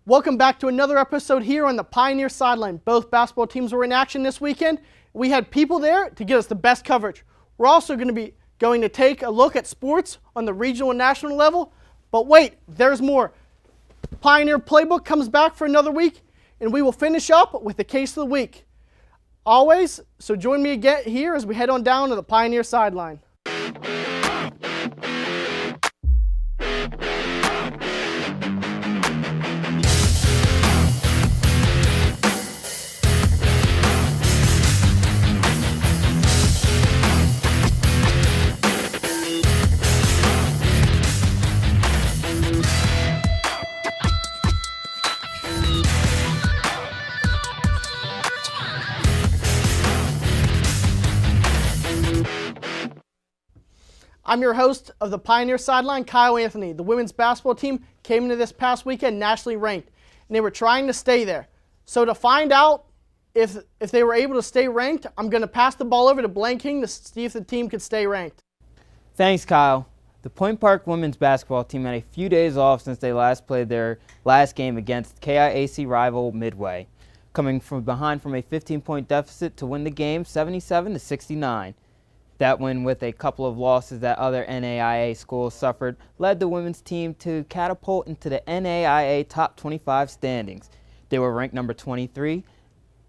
Welcome back to another episode here on the Pioneer Sideline. Both basketball teams were in action this weekend. We had people there to get us the best coverage. We're also going to take a look at sports on the regional and national level. But wait, there's more. Pioneer Playbook comes back for another week, and we will finish up with the case of the week. Always, so join me again here as we head on down to the Pioneer Sideline. I'm your host of the Pioneer Sideline, Kyle Anthony. The women's basketball team came into this past weekend nationally ranked, and they were trying to stay there. So to find out if they were able to stay ranked, I'm going to pass the ball over to Blaine to see if the team could stay ranked. Thanks, Kyle. The Point Park women's basketball team had a few days off since they last played their last game against KIAC rival Midway, coming from behind from a 15-point deficit to win the game 77-69. That win, with a couple of losses that other NAIA schools suffered, led the women's team to catapult into the NAIA top 25 standings. They were ranked number 23.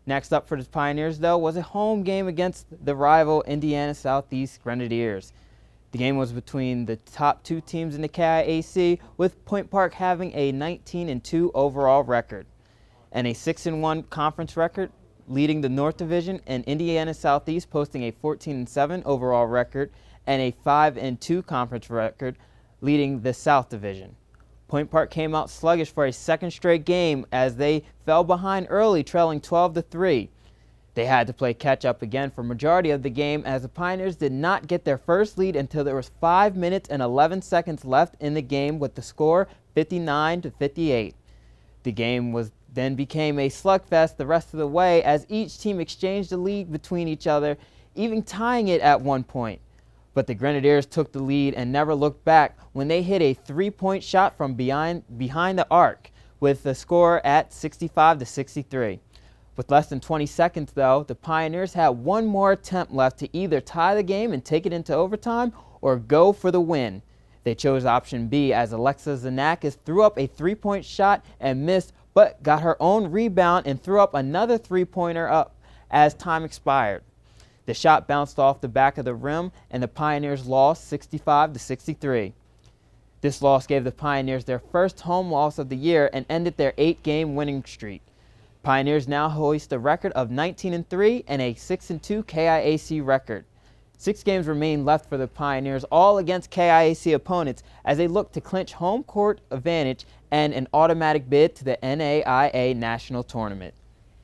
Next up for the Pioneers, though, was a home game against the rival Indiana Southeast Grenadiers. The game was between the top two teams in the KIAC, with Point Park having a 19-2 overall record and a 6-1 conference record, leading the North Division, and Indiana Southeast posting a 14-7 overall record and a 5-2 conference record, leading the South Division. Point Park came out sluggish for a second straight game as they fell behind early, trailing 12-3. They had to play catch-up again for majority of the game, as the Pioneers did not get their first lead until there was 5 minutes and 11 seconds left in the game, with the score 59-58. The game then became a slugfest the rest of the way, as each team exchanged the lead between each other, even tying it at one point. But the Grenadiers took the lead and never looked back when they hit a three-point shot from behind the arc, with the score at 65-63. With less than 20 seconds, though, the Pioneers had one more attempt left to either tie the game and take it into overtime or go for the win. They chose option B, as Alexa Zanakis threw up a three-point shot and missed, but got her own rebound and threw up another three-pointer up as time expired. The shot bounced off the back of the rim, and the Pioneers lost 65-63. This loss gave the Pioneers their first home loss of the year and ended their 8-game winning streak. Pioneers now hoist a record of 19-3 and a 6-2 KIAC record. 6 games remain left for the Pioneers, all against KIAC opponents, as they look to clinch home court advantage and an automatic bid to the NAIA National Tournament.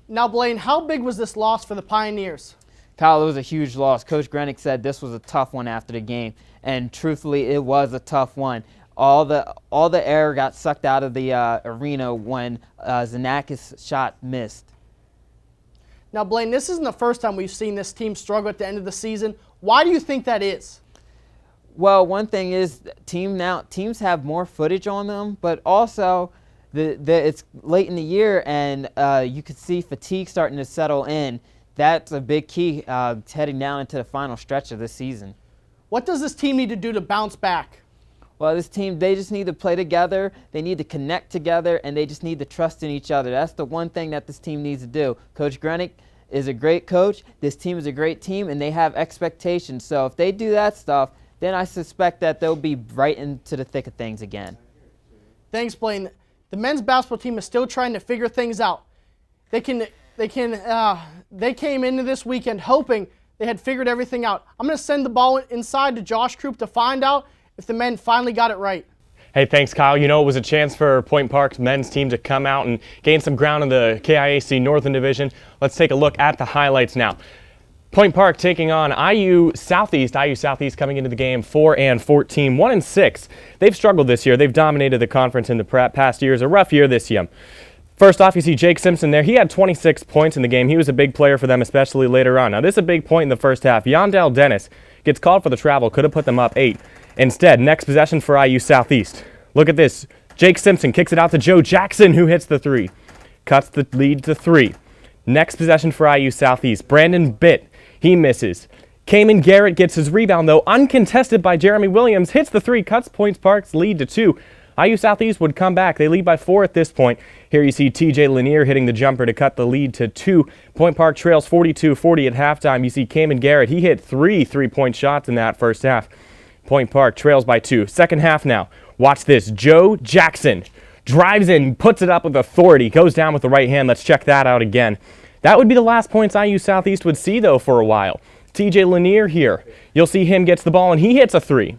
Now, Blaine, how big was this loss for the Pioneers? Kyle, it was a huge loss. Coach Grenick said this was a tough one after the game, and truthfully, it was a tough one. All the air got sucked out of the arena when Zanakis' shot missed. Now, Blaine, this isn't the first time we've seen this team struggle at the end of the season. Why do you think that is? Well, one thing is teams have more footage on them, but also it's late in the year, and you could see fatigue starting to settle in. That's a big key heading down into the final stretch of this season. What does this team need to do to bounce back? Well, this team, they just need to play together, they need to connect together, and they just need to trust in each other. That's the one thing that this team needs to do. Coach Grenick is a great coach, this team is a great team, and they have expectations. So if they do that stuff, then I suspect that they'll be right into the thick of things again. Thanks, Blaine. The men's basketball team is still trying to figure things out. They came into this weekend hoping they had figured everything out. I'm going to send the ball inside to Josh Croup to find out if the men finally got it right. Hey, thanks, Kyle. You know, it was a chance for Point Park's men's team to come out and gain some ground in the KIAC Northern Division. Let's take a look at the highlights now. Point Park taking on IU Southeast. IU Southeast coming into the game 4-14, 1-6. They've struggled this year. They've dominated the conference in the past years. A rough year this year. First off, you see Jake Simpson there. He had 26 points in the game. He was a big player for them, especially later on. Now, this is a big point in the first half. Yondell Dennis gets called for the travel. Could have put them up 8. Instead, next possession for IU Southeast. Look at this. Jake Simpson kicks it out to Joe Jackson, who hits the three. Cuts the lead to 3. Next possession for IU Southeast. Brandon Bitt, he misses. Cayman Garrett gets his rebound, though, uncontested by Jeremy Williams. Hits the 3, cuts Point Park's lead to 2. IU Southeast would come back. They lead by 4 at this point. Here you see TJ Lanier hitting the jumper to cut the lead to 2. Point Park trails 42-40 at halftime. You see Cayman Garrett. He hit 3 3-point shots in that first half. Point Park trails by 2. Second half now. Watch this. Joe Jackson drives in, puts it up with authority, goes down with the right hand. Let's check that out again. That would be the last points IU Southeast would see, though, for a while. TJ Lanier here. You'll see him gets the ball, and he hits a 3.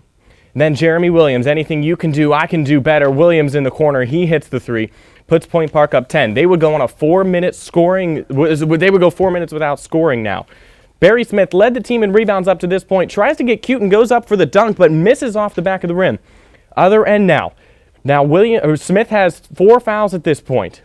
Then Jeremy Williams, anything you can do, I can do better. Williams in the corner, he hits the 3, puts Point Park up 10. They would go on a 4-minute scoring, they would go 4 minutes without scoring now. Barry Smith led the team in rebounds up to this point, tries to get cute and goes up for the dunk, but misses off the back of the rim. Other end now. Now Smith has 4 fouls at this point.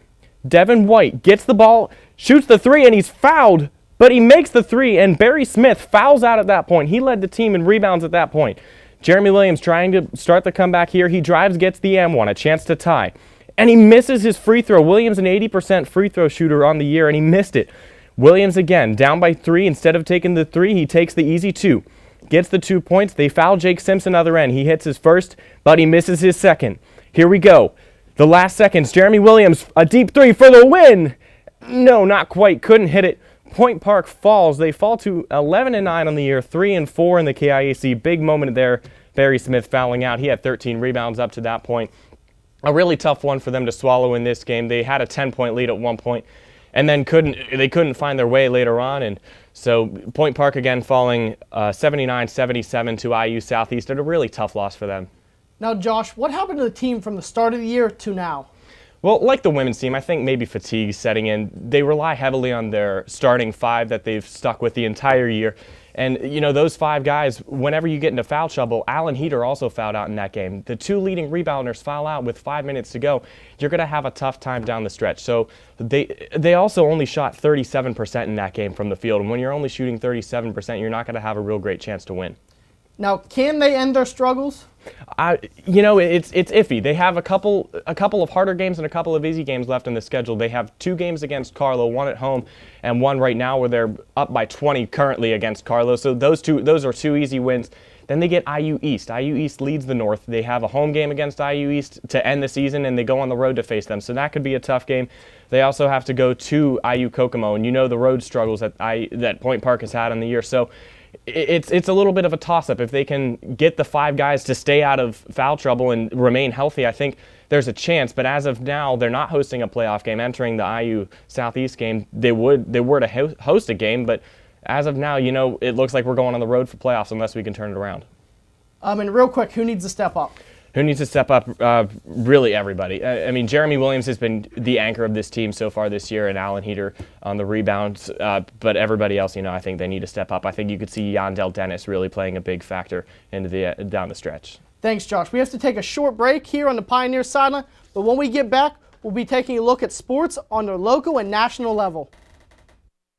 Devin White gets the ball, shoots the 3, and he's fouled, but he makes the 3, and Barry Smith fouls out at that point. He led the team in rebounds at that point. Jeremy Williams trying to start the comeback here. He drives, gets the M1, a chance to tie. And he misses his free throw. Williams, an 80% free throw shooter on the year, and he missed it. Williams again, down by 3. Instead of taking the 3, he takes the easy 2. Gets the 2 points. They foul Jake Simpson other end. He hits his first, but he misses his second. Here we go. The last seconds. Jeremy Williams, a deep 3 for the win. No, not quite. Couldn't hit it. Point Park falls. They fall to 11-9 on the year, 3-4 in the KIAC. Big moment there. Barry Smith fouling out. He had 13 rebounds up to that point. A really tough one for them to swallow in this game. They had a 10-point lead at one point, and then couldn't find their way later on. And so Point Park again falling 79-77 to IU Southeast at a really tough loss for them. Now, Josh, what happened to the team from the start of the year to now? Well, like the women's team, I think maybe fatigue setting in. They rely heavily on their starting 5 that they've stuck with the entire year. And, you know, those 5 guys, whenever you get into foul trouble, Alan Heater also fouled out in that game. The 2 leading rebounders foul out with 5 minutes to go. You're going to have a tough time down the stretch. So they also only shot 37% in that game from the field. And when you're only shooting 37%, you're not going to have a real great chance to win. Now, can they end their struggles? You know, it's iffy. They have a couple of harder games and a couple of easy games left in the schedule. They have 2 games against Carlo, 1 at home and 1 right now where they're up by 20 currently against Carlo. So those are 2 easy wins. Then they get IU East. IU East leads the North. They have a home game against IU East to end the season, and they go on the road to face them. So that could be a tough game. They also have to go to IU Kokomo, and you know the road struggles that Point Park has had in the year. So it's a little bit of a toss-up. If they can get the 5 guys to stay out of foul trouble and remain healthy, I think there's a chance. But as of now, they're not hosting a playoff game. Entering the IU Southeast game, they were to host a game, but as of now, you know, it looks like we're going on the road for playoffs unless we can turn it around. And real quick, who needs to step up? Who needs to step up? Really everybody. I mean, Jeremy Williams has been the anchor of this team so far this year, and Alan Heater on the rebounds. But everybody else, you know, I think they need to step up. I think you could see Yandel Dennis really playing a big factor into down the stretch. Thanks, Josh. We have to take a short break here on the Pioneer Sideline, but when we get back, we'll be taking a look at sports on the local and national level.